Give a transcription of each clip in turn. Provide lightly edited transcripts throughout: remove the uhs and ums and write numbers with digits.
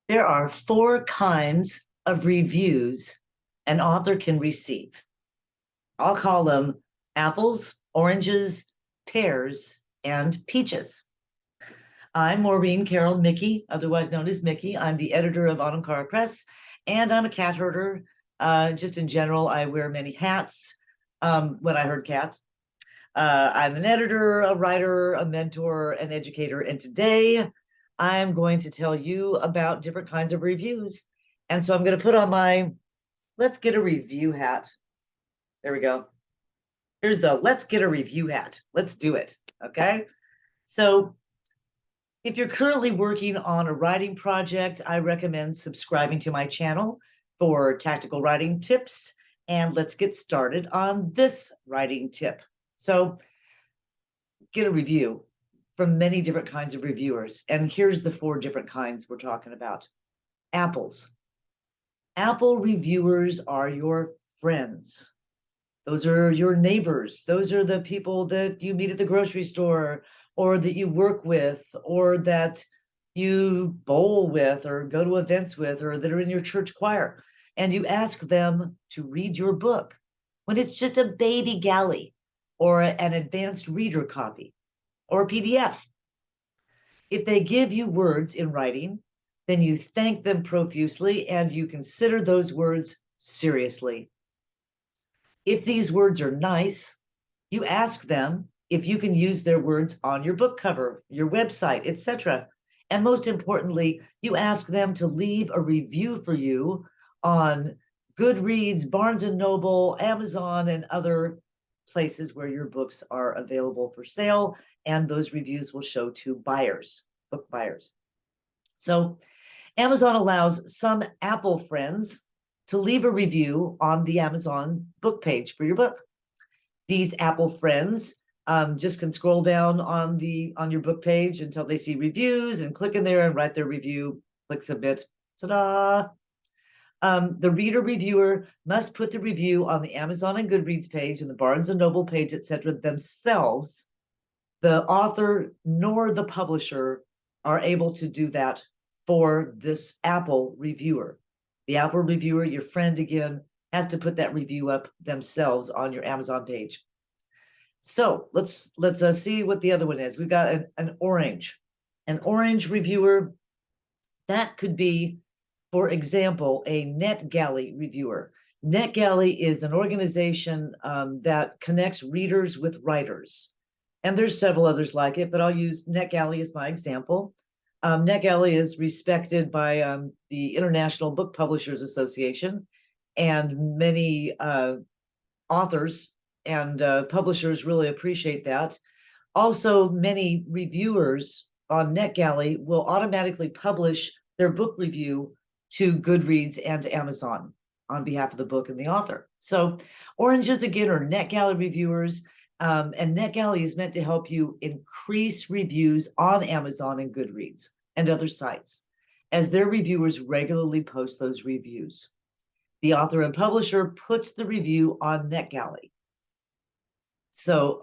There are 4 kinds of reviews an author can receive. I'll call them apples, oranges, pears, and peaches. I'm Maureen Carroll Micki, otherwise known as Micki. I'm the editor of Autumn Cara Press, and I'm a cat herder. Just in general, I wear many hats when I herd cats. I'm an editor, a writer, a mentor, an educator, and today I'm going to tell you about different kinds of reviews. And so I'm going to put on my Let's Get a Review hat. There we go. Here's the Let's Get a Review hat. Let's do it. Okay. So if you're currently working on a writing project, I recommend subscribing to my channel for tactical writing tips. And let's get started on this writing tip. So get a review from many different kinds of reviewers. And here's the 4 different kinds we're talking about. Apples. Apple reviewers are your friends. Those are your neighbors. Those are the people that you meet at the grocery store or that you work with or that you bowl with or go to events with or that are in your church choir. And you ask them to read your book when it's just a baby galley or an advanced reader copy or a PDF. If they give you words in writing, then you thank them profusely and you consider those words seriously. If these words are nice, you ask them if you can use their words on your book cover, your website, etc. And most importantly, you ask them to leave a review for you on Goodreads, Barnes & Noble, Amazon, and other places where your books are available for sale. And those reviews will show to buyers, book buyers. So Amazon allows some Apple friends to leave a review on the Amazon book page for your book. These Apple friends just can scroll down on your book page until they see reviews and click in there and write their review, click submit. Ta-da! The reader reviewer must put the review on the Amazon and Goodreads page and the Barnes & Noble page, etc. themselves. The author nor the publisher are able to do that for this Apple reviewer. The Apple reviewer, your friend again, has to put that review up themselves on your Amazon page. So let's see what the other one is. We've got an orange reviewer. That could be, for example, a NetGalley reviewer. NetGalley is an organization that connects readers with writers. And there's several others like it, but I'll use NetGalley as my example. NetGalley is respected by the International Book Publishers Association, and many authors and publishers really appreciate that. Also, many reviewers on NetGalley will automatically publish their book review to Goodreads and Amazon on behalf of the book and the author. So oranges, again, are NetGalley reviewers. And NetGalley is meant to help you increase reviews on Amazon and Goodreads and other sites, as their reviewers regularly post those reviews. The author and publisher puts the review on NetGalley. So,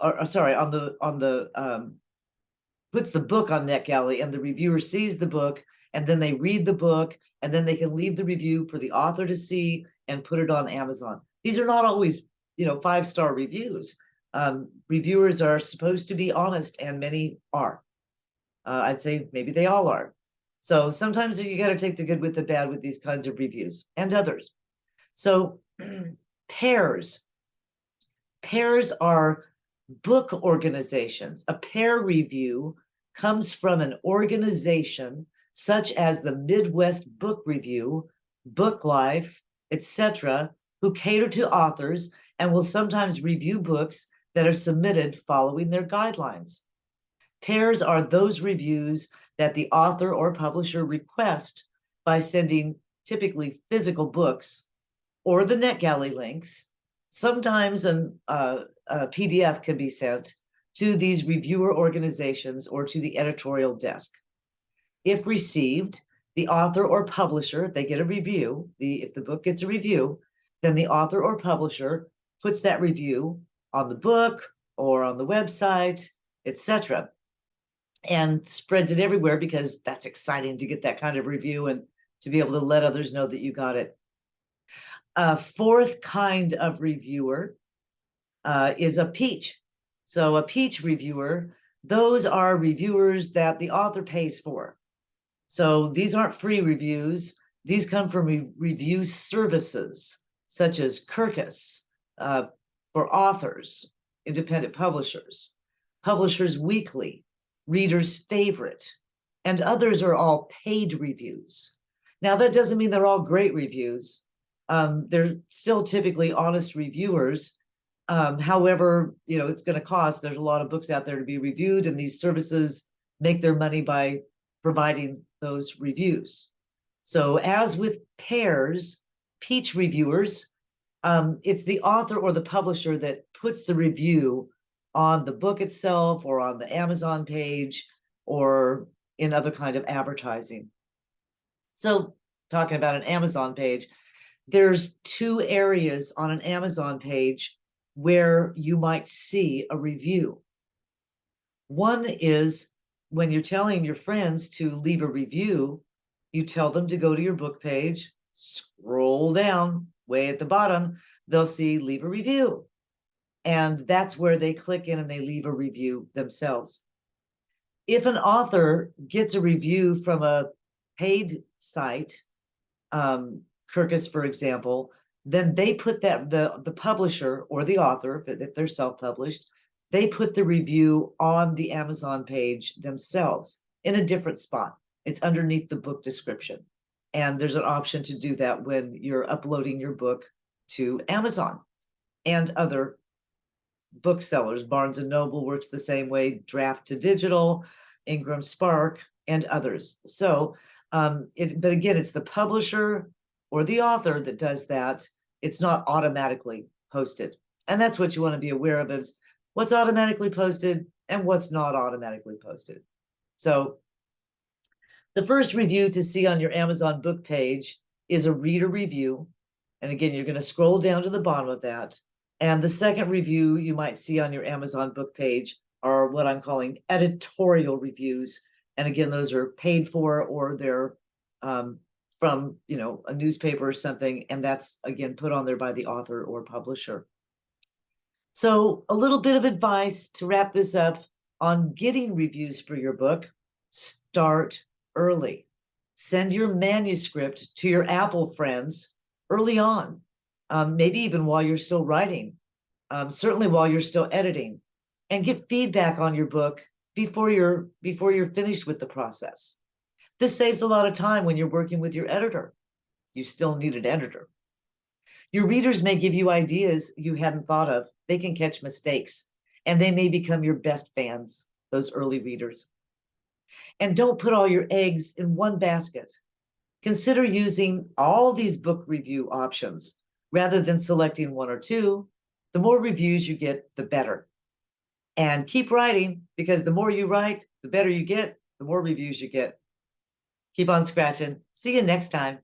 puts the book on NetGalley, and the reviewer sees the book, and then they read the book, and then they can leave the review for the author to see and put it on Amazon. These are not always, 5-star reviews. Reviewers are supposed to be honest, and many are. I'd say maybe they all are. So sometimes you got to take the good with the bad with these kinds of reviews and others. So pairs. Pairs are book organizations. A pair review comes from an organization such as the Midwest Book Review, Book Life, etc., who cater to authors and will sometimes review books that are submitted following their guidelines. Pairs are those reviews that the author or publisher request by sending typically physical books or the NetGalley links. Sometimes a PDF can be sent to these reviewer organizations or to the editorial desk. If received, the author or publisher, if they get a review, if the book gets a review, then the author or publisher puts that review on the book or on the website, etc., and spreads it everywhere because that's exciting to get that kind of review and to be able to let others know that you got it. A fourth kind of reviewer is a peach. So a peach reviewer, those are reviewers that the author pays for. So these aren't free reviews. These come from review services such as Kirkus for authors, independent publishers, Publishers Weekly, Reader's Favorite, and others are all paid reviews. Now, that doesn't mean they're all great reviews. They're still typically honest reviewers. However, it's going to cost. There's a lot of books out there to be reviewed, and these services make their money by providing those reviews. So as with pears, peach reviewers, it's the author or the publisher that puts the review on the book itself or on the Amazon page or in other kind of advertising. So talking about an Amazon page, there's two areas on an Amazon page where you might see a review. One is when you're telling your friends to leave a review, you tell them to go to your book page, scroll down way at the bottom, they'll see leave a review. And that's where they click in and they leave a review themselves. If an author gets a review from a paid site, Kirkus, for example, then they put that, the publisher or the author, if they're self-published, they put the review on the Amazon page themselves in a different spot. It's underneath the book description. And there's an option to do that when you're uploading your book to Amazon and other booksellers. Barnes and Noble works the same way, Draft to Digital, Ingram Spark, and others. So, but again, it's the publisher or the author that does that. It's not automatically posted. And that's what you want to be aware of, is what's automatically posted and what's not automatically posted. So the first review to see on your Amazon book page is a reader review. And again, you're going to scroll down to the bottom of that. And the second review you might see on your Amazon book page are what I'm calling editorial reviews. And again, those are paid for, or they're from a newspaper or something. And that's, again, put on there by the author or publisher. So a little bit of advice to wrap this up on getting reviews for your book: start early. Send your manuscript to your Apple friends early on, maybe even while you're still writing, certainly while you're still editing, and get feedback on your book before you're finished with the process. This saves a lot of time when you're working with your editor. You still need an editor. Your readers may give you ideas you hadn't thought of. They can catch mistakes, and they may become your best fans, those early readers. And don't put all your eggs in one basket. Consider using all these book review options rather than selecting one or two. The more reviews you get, the better. And keep writing, because the more you write, the better you get, the more reviews you get. Keep on scratching. See you next time.